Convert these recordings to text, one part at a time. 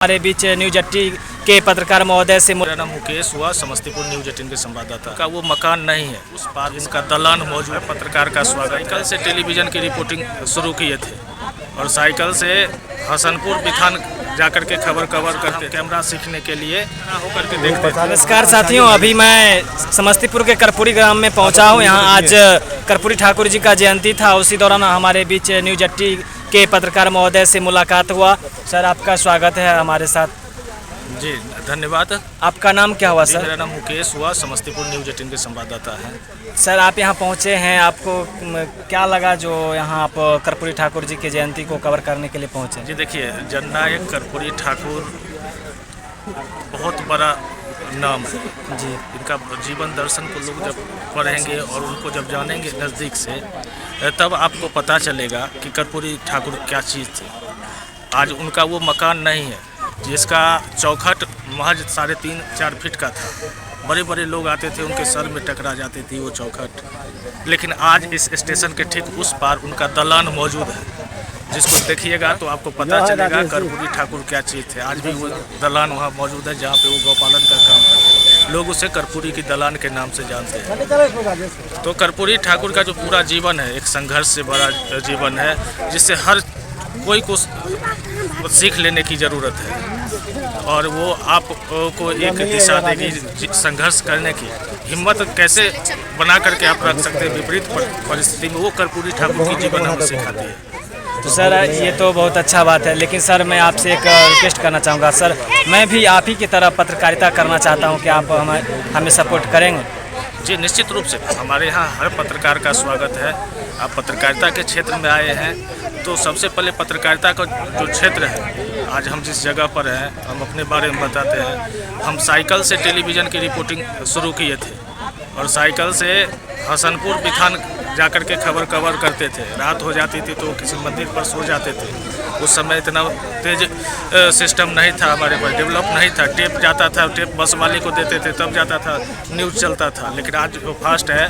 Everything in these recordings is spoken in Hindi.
हमारे बीच न्यूज 18 के पत्रकार महोदय से मेरा नाम मुकेश हुआ, समस्तीपुर न्यूज 18 के संवाददाता का वो मकान नहीं है, उस पार इनका दलान मौजूद है। पत्रकार का स्वागत। साइकिल से टेलीविजन की रिपोर्टिंग शुरू किए थे और साइकिल से हसनपुर बिथान जाकर के खबर कवर करते, कैमरा सीखने के लिए होकर के देखते। नमस्कार साथियों, अभी मैं समस्तीपुर के कर्पूरी ग्राम में पहुंचा हूं। यहां आज कर्पूरी ठाकुर जी का जयंती था, उसी दौरान हमारे बीच न्यूज 18 के पत्रकार महोदय से मुलाकात हुआ। सर, आपका स्वागत है हमारे साथ। जी धन्यवाद। आपका नाम क्या हुआ सर? मेरा नाम मुकेश हुआ, समस्तीपुर न्यूज 18 के संवाददाता हैं। सर, आप यहाँ पहुँचे हैं, आपको क्या लगा जो यहाँ आप कर्पूरी ठाकुर जी के जयंती को कवर करने के लिए पहुँचे? जी देखिए, जननायक कर्पूरी ठाकुर बहुत बड़ा नाम है जी। इनका जीवन दर्शन को लोग जब पढ़ेंगे और उनको जब जानेंगे नज़दीक से, तब आपको पता चलेगा कि कर्पूरी ठाकुर क्या चीज़ थी। आज उनका वो मकान नहीं है जिसका चौखट महज 3.5-4 फीट का था। बड़े बड़े लोग आते थे, उनके सर में टकरा जाती थी वो चौखट। लेकिन आज इस स्टेशन के ठीक उस पार उनका दलान मौजूद है, जिसको देखिएगा तो आपको पता चलेगा कर्पूरी ठाकुर क्या चीज़ थे। आज भी वो दलान वहाँ मौजूद है जहाँ पे वो गौपालन का काम करते हैं। लोग उसे कर्पूरी की दलान के नाम से जानते हैं। तो कर्पूरी ठाकुर का जो पूरा जीवन है, एक संघर्ष से बड़ा जीवन है, जिससे हर कोई को सीख लेने की ज़रूरत है। और वो आपको एक दिशा देगी संघर्ष करने की हिम्मत कैसे बना करके आप रख सकते हैं विपरीत परिस्थिति में, वो कर्पूरी ठाकुर की जीवन हमें सिखाती है। तो सर, ये तो बहुत अच्छा बात है, लेकिन सर मैं आपसे एक रिक्वेस्ट करना चाहूँगा। सर, मैं भी आप ही की तरह पत्रकारिता करना चाहता हूँ, कि आप हमें सपोर्ट करेंगे? जी निश्चित रूप से, हमारे यहाँ हर पत्रकार का स्वागत है। आप पत्रकारिता के क्षेत्र में आए हैं तो सबसे पहले पत्रकारिता का जो क्षेत्र है, आज हम जिस जगह पर हैं, हम अपने बारे में बताते हैं। हम साइकिल से टेलीविज़न की रिपोर्टिंग शुरू किए थे और साइकिल से हसनपुर बिथान जाकर के खबर कवर करते थे। रात हो जाती थी तो किसी मंदिर पर सो जाते थे। उस समय इतना तेज सिस्टम नहीं था, हमारे पास डेवलप नहीं था। टेप जाता था, टेप बस वाले को देते थे, तब जाता था, न्यूज़ चलता था। लेकिन आज जो फास्ट है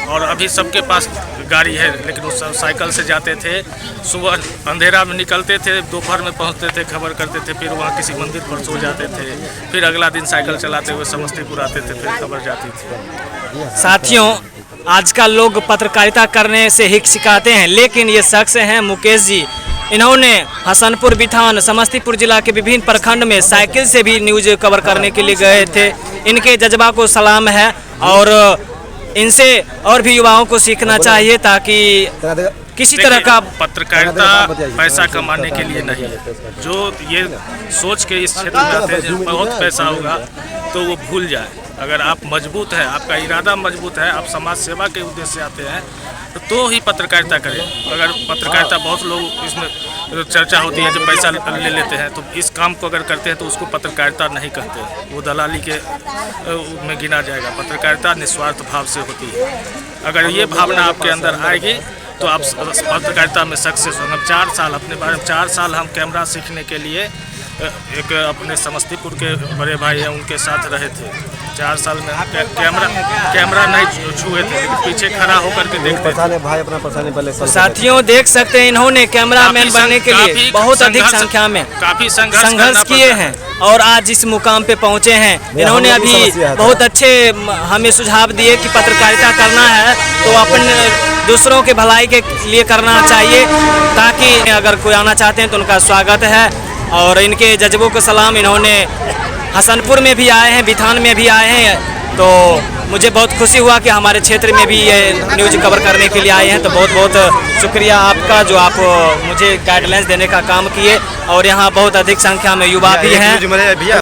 और अभी सबके पास गाड़ी है, लेकिन उस साइकिल से जाते थे। सुबह अंधेरा में निकलते थे, दोपहर में पहुंचते थे, खबर करते थे, फिर वहाँ किसी मंदिर पर सो जाते थे। फिर अगला दिन साइकिल चलाते हुए समस्तीपुर आते थे, फिर खबर जाती थी। साथियों, आजकल लोग पत्रकारिता करने से हिचकिचाते हैं, लेकिन ये शख्स हैं मुकेश जी। इन्होंने हसनपुर बिथान समस्तीपुर जिला के विभिन्न प्रखंड में साइकिल से भी न्यूज़ कवर करने के लिए गए थे। इनके जज्बा को सलाम है और इनसे और भी युवाओं को सीखना चाहिए, ताकि किसी तरह का पत्रकारिता पैसा कमाने के लिए नहीं है। जो ये सोच के इस क्षेत्र में आते हैं जहाँ बहुत पैसा होगा, तो वो भूल जाए। अगर आप मजबूत हैं, आपका इरादा मजबूत है, आप समाज सेवा के उद्देश्य से आते हैं, तो ही पत्रकारिता करें। अगर पत्रकारिता, बहुत लोग इसमें चर्चा होती है जब पैसा ले लेते हैं, तो इस काम को अगर करते हैं तो उसको पत्रकारिता नहीं कहते, वो दलाली के में गिना जाएगा। पत्रकारिता निस्वार्थ भाव से होती है। अगर ये भावना आपके अंदर आएगी तो आप पत्रकारिता में सक्सेस होंगे। 4 साल अपने बारे में 4 साल हम कैमरा सीखने के लिए एक अपने समस्तीपुर के बड़े भाई हैं, उनके साथ रहे थे। 4 साल में कैमरा नहीं छुए थे, लेकिन पीछे खड़ा होकर के देखते थे। साथियों, देख सकते हैं, इन्होंने कैमरामैन बनने के लिए बहुत अधिक संख्या में काफ़ी संघर्ष किए हैं और आज इस मुकाम पे पहुंचे हैं। इन्होंने अभी बहुत अच्छे हमें सुझाव दिए कि पत्रकारिता करना है तो अपन दूसरों के भलाई के लिए करना चाहिए, ताकि अगर कोई आना चाहते हैं तो उनका स्वागत है। और इनके जज्बों को सलाम। इन्होंने हसनपुर में भी आए हैं, बिथान में भी आए हैं, तो मुझे बहुत खुशी हुआ कि हमारे क्षेत्र में भी ये न्यूज़ कवर करने के लिए आए हैं। तो बहुत बहुत शुक्रिया आपका, जो आप मुझे गाइडलाइंस देने का काम किए। और यहाँ बहुत अधिक संख्या में युवा भी हैं।